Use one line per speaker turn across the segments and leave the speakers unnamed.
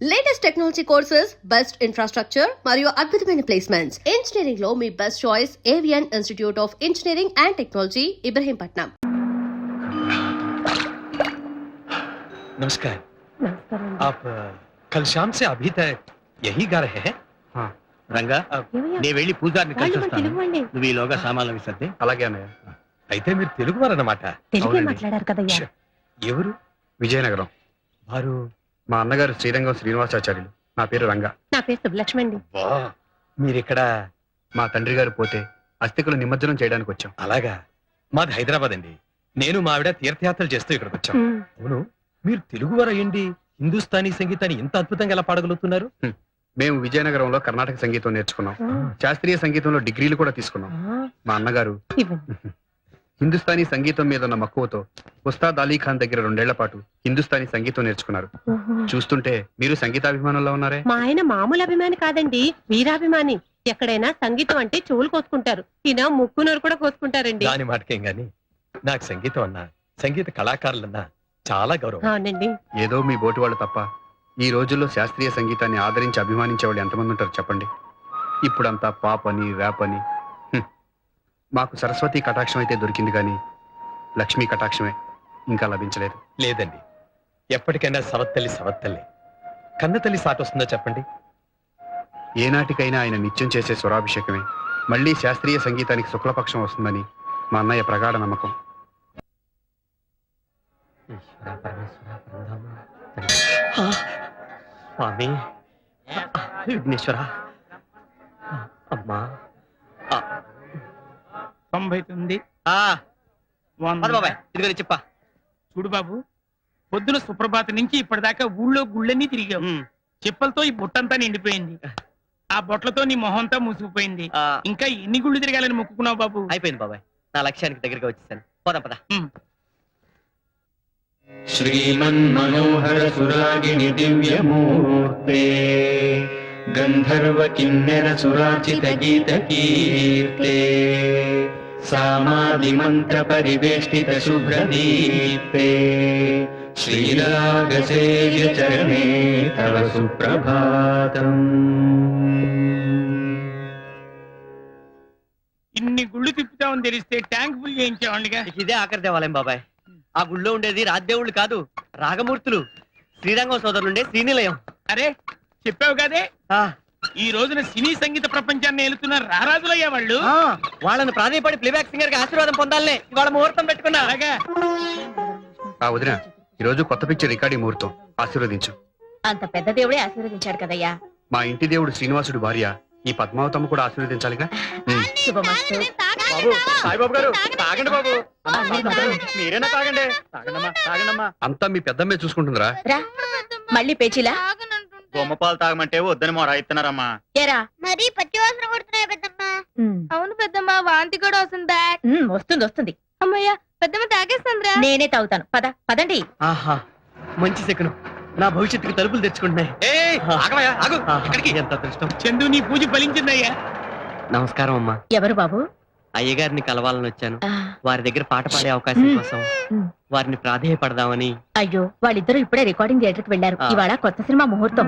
Latest technology courses, best infrastructure మరియు అద్భుతమైన placements. Engineering లో మీ best choice avion institute of engineering and technology Ibrahimpatnam.
नमस्कार. आप कल शाम से अभी तक यही गा रहे हैं?
हाँ. రంగా నే వెళ్ళి పూజారిని కలిసి వస్తాను. నువ్వు ఈలోగా సామాన్లు విసర్ది.
అలాగే అన్నయ్య. అయితే మీరు తెలుగు వారన్నమాట.
తెలుగే మాట్లాడారు కదయ్యా.
ఎవరు?
విజయనగరం.
వారు
మా అన్నగారు శ్రీరంగం శ్రీనివాసాచార్యులు. నా పేరు రంగా.
నా పేరు సుబ్బలక్ష్మి అండి.
మీరిక్కడ
మా తండ్రి గారు పోతే అస్థికులు నిమజ్జనం చేయడానికి వచ్చాం.
అలాగా. మాది హైదరాబాద్ అండి. నేను మా ఆవిడ తీర్థయాత్రలు చేస్తూ ఇక్కడికి వచ్చాం. అవును, మీరు తెలుగు వారు అయ్యండి హిందుస్థానీ సంగీతాన్ని ఇంత అద్భుతంగా ఎలా పాడగలుగుతున్నారు?
మేము విజయనగరంలో కర్ణాటక సంగీతం నేర్చుకున్నాం. శాస్త్రీయ సంగీతంలో డిగ్రీలు కూడా తీసుకున్నాం. మా అన్నగారు హిందుస్థానీ సంగీతం మీద ఉన్న మక్కువతో ఉస్తాద్ అలీ ఖాన్ దగ్గర 2 ఏళ్ల పాటు హిందుస్థానీ సంగీతం నేర్చుకున్నారు. చూస్తుంటే మీరు సంగీతాభిమానంలో ఉన్నారే.
మా ఆయన మామూలు అభిమాని కాదండి, వీరాభిమాని. ఎక్కడైనా సంగీతం అంటే చెవులు కోసుకుంటారు, ఈయన ముక్కునూరు కూడా కోసుకుంటారండి.
దాని మాటకేం గాని నాకు సంగీతం అన్నా, సంగీత కళాకారులన్నా చాలా గౌరవం.
అవునండి.
ఏదో మీ బోటి వాళ్ళు తప్ప ఈ రోజుల్లో శాస్త్రీయ సంగీతాన్ని ఆదరించి అభిమానించే వాళ్ళు ఎంతమంది ఉంటారు చెప్పండి. ఇప్పుడంతా పాప్ అని, ర్యాప్ అని. మాకు సరస్వతి కటాక్షం అయితే దొరికింది కానీ లక్ష్మీ కటాక్షమే ఇంకా లభించలేదు.
లేదండి, ఎప్పటికైనా సవత్తల్లి సవత్తల్లి. కన్నతల్లి సాటొస్తుందో చెప్పండి.
ఏనాటికైనా ఆయన నిత్యం చేసే స్వరాభిషేకమే మళ్ళీ శాస్త్రీయ సంగీతానికి శుక్లపక్షం వస్తుందని మా అన్నయ్య ప్రగాఢ నమ్మకం.
స్వామి విఘ్నేశ్వర అమ్మా
99
ఇదిగో చెప్పా.
చూడు బాబు, పొద్దున సుప్రభాత నుంచి ఇప్పటిదాకా ఊళ్ళో గుళ్ళన్నీ తిరిగావు. చెప్పలతో ఈ బుట్టంతా నిండిపోయింది. ఆ బొట్లతో నీ మొహంతా మూసుకుపోయింది. ఇంకా ఎన్ని గుళ్ళు తిరగాలని మొక్కుకున్నావు బాబు?
అయిపోయింది బాబాయ్, నా లక్ష్యానికి దగ్గరగా వచ్చేసాను. పోదాం పద.
శ్రీమన్మనోహర సురాగిణి దివ్యమూర్తే గంధర్వ కిన్నెర సురాచిత గీత కీర్తే సామాది మంత్ర పరివేష్టిత శుభ్రదీప్తే శ్రీరాగసేయ చరణే తవ సుప్రభాతం.
ఇన్ని గుళ్ళు తిప్పుతామని తెలిస్తే ట్యాంక్ ఫుల్ చేయించావండిగా.
ఇదే ఆఖరి దేవాలయం బాబాయ్. ఆ గుళ్ళో ఉండేది రాజదేవుళ్ళు కాదు, రాగమూర్తులు. శ్రీరంగం సోదరులుండే శ్రీనిలయం.
అరే చెప్పావు కదే, ఈ రోజున సినీ సంగీత ప్రపంచాన్ని ఏలుతున్న రారాజులయ్యా వాళ్ళు.
వాళ్ళని ప్రాధాన్యపడి ప్లేబ్యాక్ సింగర్ గా ఆశీర్వాదం పొందాలనే ఇవాళ ముహూర్తం పెట్టుకున్నా.
అలాగా
వదిన, ఈరోజు కొత్త పిక్చర్ రికార్డింగ్ ముహూర్తం. ఆశీర్వదించు.
అంత పెద్ద దేవుడే ఆశీర్వదించాడు కదయ్యా.
మా ఇంటి దేవుడు శ్రీనివాసుడు భార్య ఈ పద్మావతమ్మ కూడా ఆశీర్వదించాలిగా.
శుభమస్తు.
సాయిబాబు గారు తాగండి బాబు. మీరేనా తాగండి. తాగండమ్మా.
అంతా మీ పెద్దమ్మే చూసుకుంటుందిరా.
రా, మళ్ళీ పేచీలా?
బొమ్మపాలు తాగమంటే వద్దని మొర ఇస్తున్నారమ్మా.
ఏరా
మరి పచ్చి వాసన కొడుతున్నాయి పెద్దమ్మ.
అవును పెద్దమ్మ, వాంతి కూడా వస్తుందా? వస్తుంది వస్తుంది.
అమ్మయ్య, పెద్దమ్మ తాగేస్తుందిరా.
నేనే తాగుతాను. పదండి.
ఆహా, మంచి శకునం. నా భవిష్యత్తుకి తలుపులు తెచ్చుకుంటున్నాయి. ఎంత అదృష్టం.
చందు, నీ పూజ ఫలించిందయ్యా.
నమస్కారం అమ్మా.
ఎవరు బాబు?
అయ్యగారిని కలవాలని వచ్చాను. వారి దగ్గర పాట పాడే అవకాశం కోసం వారిని ప్రాధేయపడదామని.
అయ్యో, వాళ్ళిద్దరూ ఇప్పుడే రికార్డింగ్ థియేటర్కి వెళ్లారు. ఇవాళ కొత్త సినిమా ముహూర్తం.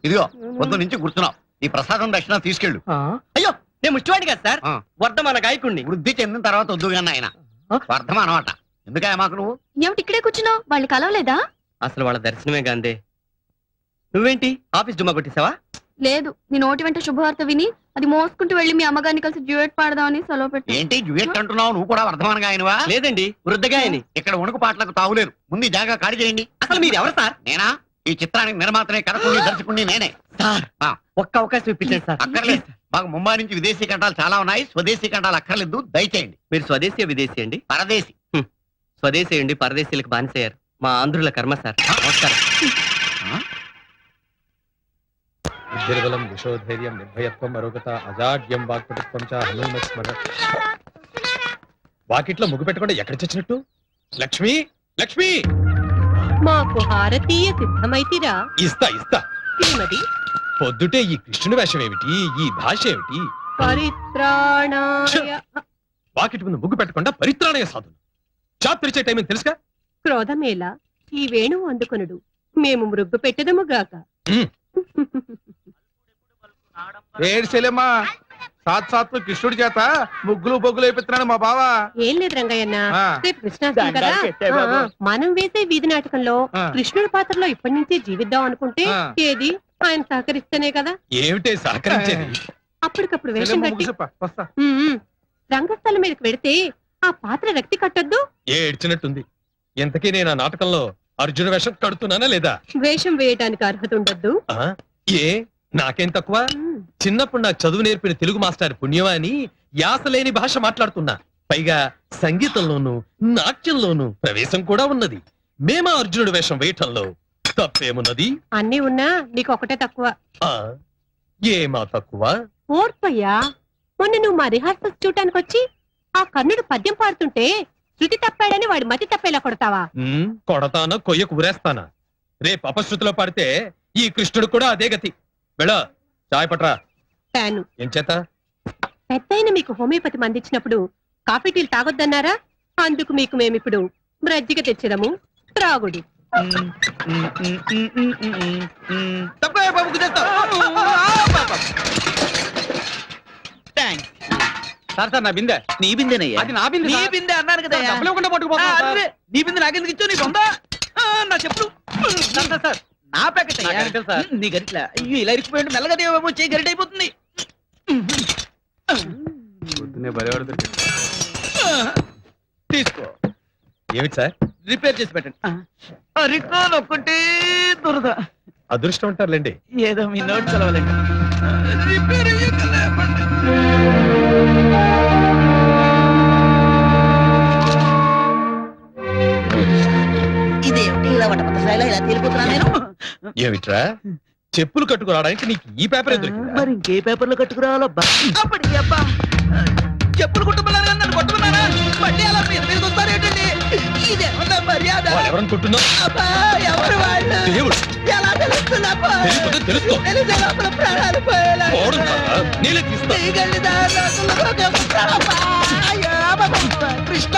ఇదిగో పొద్దు నుంచి గుర్తున్నావు. ఈ ప్రసాదం దక్షిణ తీసుకెళ్ళు.
అయ్యో, నేను ముష్టివాడి కదా సార్, వర్ధమాన గాయకుడిని.
వృద్ధి చెందిన తర్వాత వద్దుగాన్న ఆయన వర్ధమాన అనమాట. ఎందుకయ్యా మాకు నువ్వు?
ఏమిటి ఇక్కడే కూర్చున్నావు? వాళ్ళు కలవలేదా?
అసలు వాళ్ళ దర్శనమే గాందే. నువ్వేంటి ఆఫీస్ డుమ్మా కొట్టేసావా?
లేదు, నీ నోటి వెంట శుభవార్త విని అది మోసుకుంటూ వెళ్లి మీ అమ్మగారిని కలిసి డ్యూయట్ పాడదామని సెలవు పెట్టి.
ఏంటి డ్యూయట్ అంటున్నావు? నువ్వు కూడా వర్ధమానగా ఆయనవా?
లేదండి, వృద్ధగాయని.
ఇక్కడ ఉణుకు పాటలకు తావులేరు. ముందు ఈ జాగా ఖాళీ చేయండి.
అసలు మీరు ఎవరు సార్?
నేనా? ఈ చిత్రానికి నిర్మాతనే, కథకుని, దర్శకుని నేనే.
సార్ ఒక్క అవకాశం ఇప్పించండి సార్.
అక్కర్లేదు. మాకు ముంబై నుంచి విదేశీ కంఠాలు చాలా ఉన్నాయి. స్వదేశీ కంఠాలు అక్కర్లేదు, దయచేయండి.
మీరు స్వదేశీ విదేశీ అండి?
పరదేశీ.
స్వదేశీ అండి, పరదేశీలకు బానిసయ్యారు. మా ఆంధ్రుల కర్మ సార్. నమస్కారం.
నిర్బలం విశోధైర్యం నిర్భయత్వం అరోగత అజాడ్యం వాక్పటుత్వం చ హనుమస్మర. వాకిట్లో ముగ్గు పెట్టకుండా ఎక్కడ చచ్చినట్టు? లక్ష్మి, లక్ష్మి,
మాకు హారతీయ సిద్ధమైతిరా.
ఇస్తా.
శ్రీమతి,
పొద్దుటే ఈ కృష్ణుని వేషం ఏమిటి? ఈ భాష ఏమిటి?
పరిత్రాణాయ.
వాకిటి ముందు ముగ్గు పెట్టకుండా పరిత్రాణయ సాధులు. షాప్ తెరిచే టైం తెలుసుగా.
క్రోధమేలా, ఈ వేణువు అందుకొనుడు. మేము మృగ్గు పెట్టదము గాక.
ఏడ్చేలేమ్మా సాత్ కృష్ణుడి చేత ముగ్గులు బొగ్గులు వేపిస్తున్నాడు మా బావ.
ఏం లేదు రంగయ్యన్న,
ఆ.
రేపు కృష్ణాష్టమి కదా. మనం వేసే వీధి నాటకంలో కృష్ణుడి పాత్రలో ఇప్పటి నుంచే జీవిద్దాం అనుకుంటే ఏది ఆయన సహకరిస్తేనే కదా.
ఏమిటే సహకరించేది?
అప్పటికప్పుడు వేషం కట్టి
వస్తా.
రంగస్థలం మీదకి వెడితే ఆ పాత్ర రక్తి కట్టొద్దు.
ఏడ్చినట్టుంది. ఇంతకీ నేను ఆ నాటకంలో అర్జున వేషం కడుతున్నానా లేదా?
వేషం వేయటానికి అర్హత ఉండద్దు.
ఏ నాకేం తక్కువ? చిన్నప్పుడు నాకు చదువు నేర్పిన తెలుగు మాస్టర్ పుణ్యమా అని యాస లేని భాష మాట్లాడుతున్నా. పైగా సంగీతంలోను నాట్యంలోను ప్రవేశం కూడా ఉన్నది. మేమా అర్జునుడు వేషం వేయటంలో తప్పేమున్నది?
అన్నీ ఉన్నా నీకు ఒకటే తక్కువ.
ఏమా తక్కువ?
ఓర్పయ్యా, మొన్న నువ్వు మా రిహార్సల్స్ చూడటానికి వచ్చి ఆ కర్ణుడు పద్యం పాడుతుంటే శృతి తప్పాడని వాడి మతి తప్పేలా కొడతావా?
కొడతానా కొయ్యకు ఉరేస్తానా? రేపు అపశృతిలో పాడితే ఈ కృష్ణుడు కూడా అదే గతి. వెళ్ళ చాయ్ పట్రా.
తాను
ఏం చేత?
పెద్దయిన మీకు హోమియోపతి మందించినప్పుడు కాఫీ టీలు తాగొద్దన్నారా? అందుకు మీకు మేమిప్పుడు బ్రజ్జిగ తెచ్చదము, త్రాగుడి.
సార్ నా బిందె. నీ బిందెనయ్యా?
అది నా బిందె.
నీ బిందె అన్నాను కదా.
డబ్బులు ఇవ్వకుండా పట్టుకుపోతా.
నీ బిందె నాకెందుకు ఇచ్చావు? నీ బొందా నా చెప్పులు. సార్ నా ప్యాకెట్ సార్. నీ గరిట్లా అయ్యో ఇలా ఇరికిపోయింది. మెల్లగా దేవేమో చేయి గరిట అయిపోతుంది. తీసుకో.
ఏమిటి సార్?
రిపేర్ చేసి పెట్టండి. రికాల్ ఒక్కటే దురద.
అదృష్టం అంటారులేండి.
ఏదో మీ నోట్ చదవాలండి. రిపేర్ ఇదేమిటి ఇలా వటపత్రశాయిలా ఇలా తేలిపోతున్నా నేను?
ఏమిట్రా? చెప్పులు కట్టుకురావడానికి నీకు ఈ పేపర్ ఎందుకు?
మరి ఇంకే పేపర్లో కట్టుకురావాలబ్బా. అప్పటికి అబ్బా చెప్పులు కుట్టుకున్నారు కానీ నన్ను కొట్టుకున్నారా? మళ్ళీ అలా మీరు మీద వస్తారు ఏంటండి? ఇదేమన్నా మర్యాద?
ఎవరనుకుంటున్నావు?
అబ్బా ఎవరు వాళ్ళు?
దేవుడు.
ఎలా తెలుస్తుందబ్బా?
తెలియకపోతే తెలుసుకో.
తెలిసే లోపల ప్రాణాలు పోయేలా.
పోవడం కాదా? నేనే తీస్తా.
తీగల్ని దారులు అబ్బా. అయ్యో, అబ్బబ్బబ్బ. కృష్ణ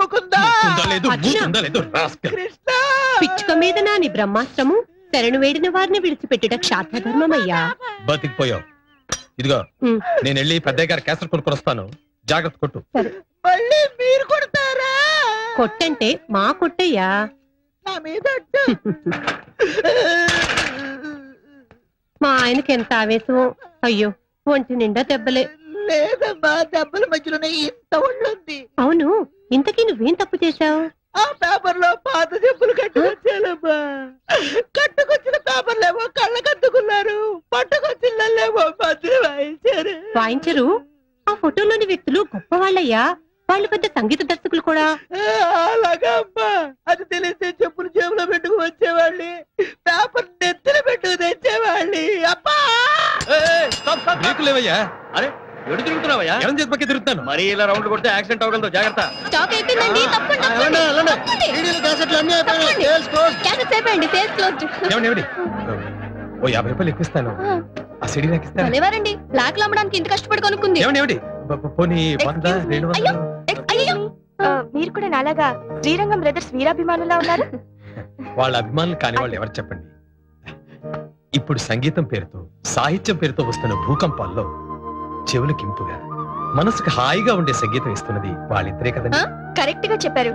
ముకుంద
ఉందా లేదు, ఉందా లేదు, రాస్కల్.
కృష్ణ.
పిచ్చుక మీద నాని బ్రహ్మాస్త్రము శరణు వేడిన వారిని విడిచిపెట్టుట క్షాత్రధర్మమయ్యా.
బతికిపోయావు. ఇదిగో నేను వెళ్ళి పెద్దయ్య గారి క్యాసెట్ కొనుక్కొని వస్తాను. జాగ్రత్త కొట్టు.
మళ్ళీ మీరు కొడతారా?
కొట్టంటే మా కొట్టయ్యా.
నా మీద
మా ఆయనకి ఎంత ఆవేశమో. అయ్యో, ఒంటి నిండా దెబ్బలే.
లేదమ్మా, దెబ్బల మధ్యలోనే ఇంత ఒళ్ళుంది.
అవును, ఇంతకీ నువ్వేం తప్పు చేశావు?
ఆ పేపర్ లో పాత చెప్పులు కట్టుకొచ్చానమ్మా. కట్టుకొచ్చిన పేపర్లేమో కళ్ళకద్దుకున్నారు, పట్టుకొచ్చిళ్ళేమో మధ్య వాయించారు.
వాయించరు? ఆ ఫోటోలోని వ్యక్తులు గొప్పవాళ్ళయ్యా. వాళ్ళు పెద్ద సంగీత దర్శకులు కూడా.
అలాగా అమ్మా, అది తెలిస్తే చెప్పులు జేబులో పెట్టుకు వచ్చేవాళ్ళి, పేపర్ నెత్తిన పెట్టుకు తెచ్చేవాళ్ళి. అబ్బా
లేవయ్యా.
అరే ఎడు తిరుగుతున్నావయ్యా?
ఎవరి చేతి పక్క తిరుగుతాను.
మరి ఇలా రౌండ్ కొడితే యాక్సిడెంట్ అవ్వగలదు, జాగ్రత్త.
స్టాక్ అయిపోయిందండి.
ఏమండి ఓ 50 రూపాయలు ఎక్కువిస్తాను. ఆ సిడి నాకు ఇస్తాను.
భలేవారండి, బ్లాక్ లో అమ్మడానికి ఇంత కష్టపడి కొనుక్కుంది.
ఏమండి పోనీ 100, 200.
అయ్యో, మీరు కూడా నాలాగా శ్రీరంగం బ్రదర్స్ వీరాభిమానులా ఉన్నారు.
వాళ్ళ అభిమానులు కాని వాళ్ళు ఎవరు చెప్పండి? ఇప్పుడు సంగీతం పేరుతో, సాహిత్యం పేరుతో వస్తున్న భూకంపాల్లో చెవులకు ఇంపుగా, మనసుకు హాయిగా ఉండే సంగీతం ఇస్తున్నది వాళ్ళిద్దరే కదండి.
కరెక్ట్ గా చెప్పారు.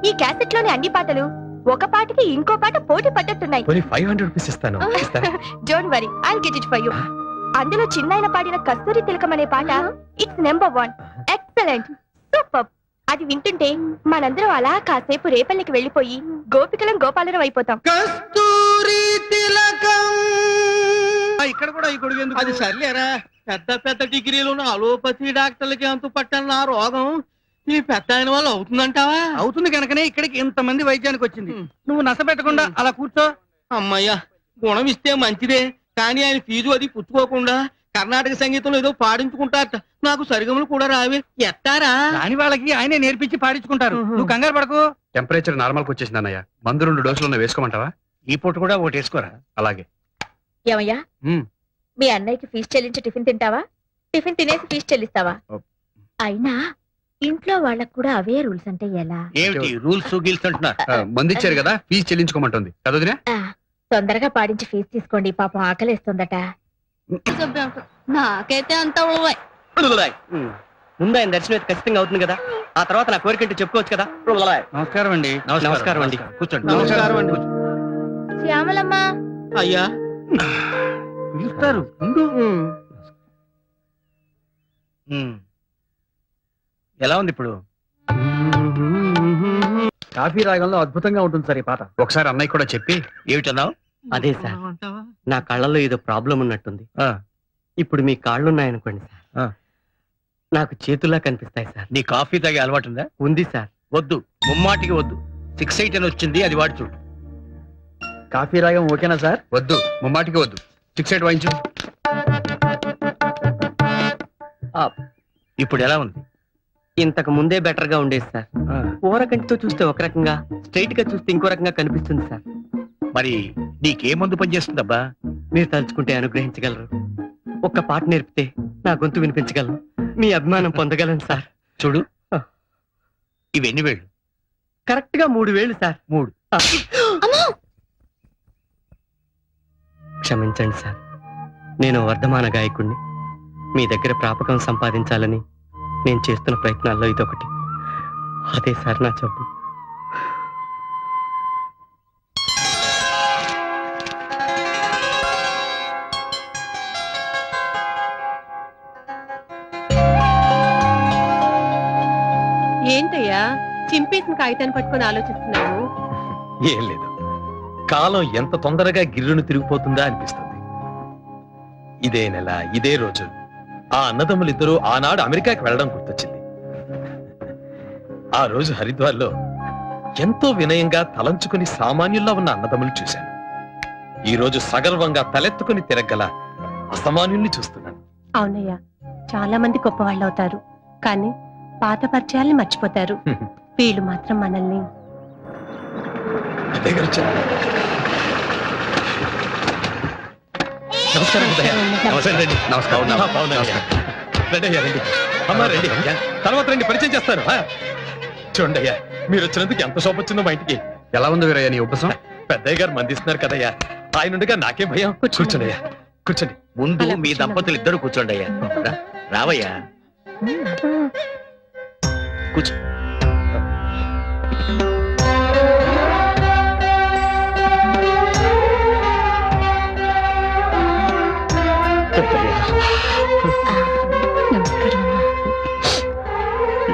ఈ క్యాసెట్ లోని అన్ని పాటలు ఒక పాటకి ఇంకో పాట పోటీ పడ్డట్టున్నాయి.
పోనీ 500 రూపీస్ ఇస్తాను.
Don't worry, I'll get it for you. అందులో చిన్నాయన పాడిన కస్తూరి తిలకం అనే పాట ఇట్స్ నెంబర్ 1. Excellent, super. అది వింటుంటే మనందరం అలా కాసేపు రేపల్లికి వెళ్ళిపోయి గోపికలం గోపాలరం అయిపోతాం.
కస్తూరి తిలకం.
ఇక్కడ కూడా ఈ కొడుకు ఎందుకు?
అది సర్లేరా, పెద్ద పెద్ద డిగ్రీలు అలోపతి డాక్టర్లకి అంతు పట్టని ఆ రోగం ఈ పెద్ద ఆయన వల్ల అవుతుందంటావా?
అవుతుంది కనుకనే ఇక్కడికి ఇంతమంది వైద్యానికి వచ్చింది. నువ్వు నస పెట్టకుండా అలా కూర్చో.
అమ్మయ్యా, గుణం ఇస్తే మంచిదే, కానీ ఆయన ఫీజు అది పుచ్చుకోకుండా కర్ణాటక సంగీతంలో ఏదో పాడించుకుంటారట. నాకు సరిగములు కూడా రావే. ఎత్తారా?
దాని వాళ్ళకి ఆయనే నేర్పించి పాడించుకుంటారు. నువ్వు కంగారు పడకు.
టెంపరేచర్ నార్మల్ కి వచ్చేసింది అన్నయ్య. మందు 2 డోసులు వేసుకోమంటావా?
ఈ పూట కూడా ఒకటి వేసుకోరా.
అలాగే.
ఏమయ్యా, మీ అన్నయ్యకి ఫీజు చెల్లించి టిఫిన్ తింటావా? టిఫిన్ తినేసి ఫీజు చెల్లిస్తావా? అయినా ఇంట్లో వాళ్ళకు కూడా అవే రూల్స్ అంటే ఎలా?
ఏమిటి రూల్స్ గీల్స్ అంటున్నారు?
మందు ఇచ్చారు కదా, ఫీజు చెల్లించుకోమంటుంది కదా వదినా?
తొందరగా పాడించి ఫీజు తీసుకోండి, పాపం ఆకలేస్తుందట. నాకైతే అంత
ముందు ఆయన దర్శనం అయితే ఖచ్చితంగా అవుతుంది కదా, ఆ తర్వాత నా కోరికంటే చెప్పుకోవచ్చు కదా.
నమస్కారం అండి.
నమస్కారం అండి.
కూర్చోండి.
నమస్కారం అండి.
శ్యామలమ్మ,
అయ్యా
పిలుస్తారు. ఎలా ఉంది ఇప్పుడు?
కాఫీ రాగంలో అద్భుతంగా ఉంటుంది సార్ ఈ పాట.
ఒకసారి అన్నయ్య కూడా చెప్పి ఏమిటన్నావు?
అదే సార్, నా కళ్ళలో ఏదో ప్రాబ్లం ఉన్నట్టుంది. ఇప్పుడు మీ కాళ్ళు ఉన్నాయనుకోండి సార్, నాకు చేతుల్లా కనిపిస్తాయి సార్.
నీ కాఫీ తాగే అలవాటు ఉందా?
ఉంది సార్.
వద్దు, ముమ్మాటికి వద్దు. 6-8 అని వచ్చింది, అది వాడి చూడు.
కాఫీ రాగం ఓకేనా సార్?
వద్దు, ముమ్మాటికి వద్దు. 6-8 వాయించు. ఇప్పుడు ఎలా ఉంది?
ఇంతకు ముందే బెటర్ గా ఉండేది సార్. ఊరకంటితో చూస్తే ఒక రకంగా, స్ట్రైట్ గా చూస్తే ఇంకో రకంగా కనిపిస్తుంది సార్.
మరి నీకే మందు పనిచేస్తుందబ్బా?
మీరు తలుచుకుంటే అనుగ్రహించగలరు. ఒక్క పాట నేర్పితే నా గొంతు వినిపించగలను, మీ అభిమానం పొందగలను సార్.
చూడు, ఇవెన్ని వేళ్ళు?
కరెక్ట్ గా 3 వేళ్ళు సార్.
3.
క్షమించండి సార్, నేను వర్ధమాన గాయకుడిని. మీ దగ్గర ప్రాపకం సంపాదించాలని నేను చేస్తున్న ప్రయత్నాల్లో ఇదొకటి. అదే సార్ నా జబ్బు.
ఏంటయ్యా చింపేసిన కాగితాన్ని పట్టుకొని ఆలోచిస్తున్నావు?
ఏం లేదు, కాలం ఎంత తొందరగా గిర్రును తిరిగిపోతుందా అనిపిస్తుంది. ఇదే నెల, ఇదే రోజు ఆ అన్నదమ్ములిద్దరూ ఆనాడు అమెరికాకి వెళ్ళడం గుర్తొచ్చింది. ఆ రోజు హరిద్వార్లో ఎంతో వినయంగా తలంచుకుని సామాన్యుల్లా ఉన్న అన్నదమ్ములు చూశాను. ఈ రోజు సగర్వంగా తలెత్తుకుని తిరగల అసామాన్యుల్ని చూస్తున్నాను.
అవునయ్యా, చాలా మంది గొప్ప వాళ్ళు అవుతారు, కానీ పాత పరిచయాల్ని మర్చిపోతారు. వీళ్ళు మాత్రం మనల్ని.
అదే గారు చెప్పారు. నమస్కారం ఉదయ. నమస్కారం రండి.
నమస్కారం.
బాగున్నాను. రండి అయ్యా, రండి. అమ్మా రండి, తర్వాత రండి, పరిచయం చేస్తాను. చూడండి అయ్యా, మీరు వచ్చినందుకు ఎంత శోభ వచ్చిందో మా ఇంటికి.
ఎలా ఉంది వీరయ్య నీ ఉపసం?
పెద్దయ్య గారు మందిస్తున్నారు కదయ్యా, ఆయన ఉండగా నాకేం భయం. కూర్చోండి అయ్యా, కూర్చోండి.
ముందు
అలా
మీ
కూర్చోండి.
దంపతులు ఇద్దరు కూర్చోండి అయ్యా. రావయ్యా, కూర్చో.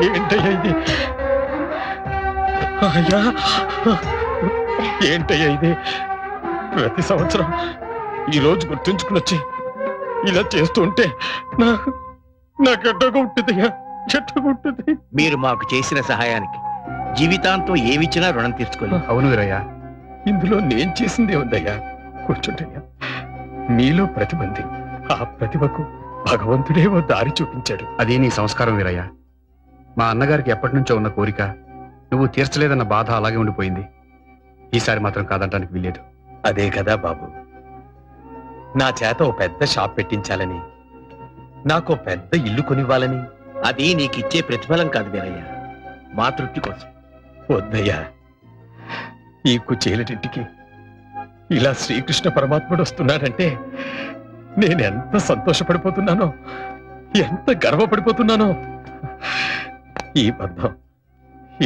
ఏంటయ్యా ఇది? అయ్యా, ఏంటయ్యా ఇది? ప్రతి సంవత్సరం ఈ రోజు గుర్తుంచుకుని వచ్చి ఇలా చేస్తూ ఉంటే నాకు ఎట్టగా ఉంటుందయ్యా, ఎట్టగా ఉంటుంది.
మీరు మాకు చేసిన సహాయానికి జీవితాంతం ఏమిచ్చినా రుణం తీర్చుకోలేదు. అవును వీరయ్య.
ఇందులో నేను చేసిందే ఉందయ్యా. కూర్చుంటయ్యా. మీలో ప్రతిభ ఉంది, ఆ ప్రతిభకు భగవంతుడే ఓ దారి చూపించాడు.
అది నీ సంస్కారం వీరయ్య. మా అన్నగారికి ఎప్పటి నుంచో ఉన్న కోరిక నువ్వు తీర్చలేదన్న బాధ అలాగే ఉండిపోయింది. ఈసారి మాత్రం కాదంటానికి వీలేదు.
అదే కదా బాబు, నా చేత ఓ పెద్ద షాప్ పెట్టించాలని, నాకు పెద్ద ఇల్లు కొనివ్వాలని.
అది నీకిచ్చే ప్రతిఫలం కాదు వీరయ్య, మా తృప్తి కోసం.
వద్దయ్యా, ఈ కుచేలటింటికి ఇలా శ్రీకృష్ణ పరమాత్ముడు వస్తున్నాడంటే నేనెంత సంతోషపడిపోతున్నానో, ఎంత గర్వపడిపోతున్నానో. ఈ బంధం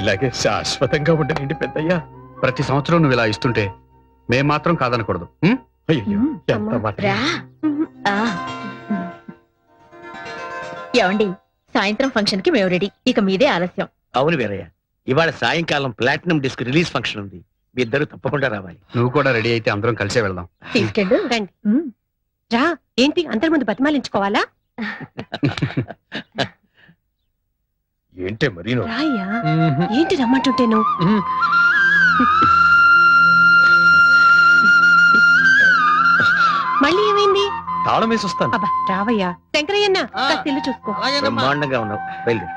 ఇలాగే శాశ్వతంగా ఉండనండి పెద్దయ్యా.
ప్రతి సంవత్సరం నువ్వు ఇలా ఇస్తుంటే మేం మాత్రం కాదనకూడదు.
అయ్యో, ఎంత మాట.
ఏమండి, సాయంత్రం ఫంక్షన్ కి మేము రెడీ, ఇక మీదే ఆలస్యం.
అవును వీరయ్య, ఇవాళ సాయంకాలం ప్లాటినం డిస్క్ రిలీజ్ ఫంక్షన్ ఉంది. మీ ఇద్దరు తప్పకుండా రావాలి. నువ్వు కూడా రెడీ అయితే అందరం కలిసే వెళ్దాం.
తీసుకెళ్ళు.
రండి. రా. ఏంటి అందరి ముందు బతిమాలించుకోవాలా?
ఏంటే మరీను?
రాయ్యా, ఏంటి రమ్మంటుంటే నువ్వు? మళ్ళీ ఏమైంది?
తాళం వేసి వస్తాను.
అబ్బా రావయ్యా. శంకరయ్యన్న, కాస్త ఇల్లు చూసుకో.
బ్రహ్మాండంగా ఉన్నావు, బయలుదేరు.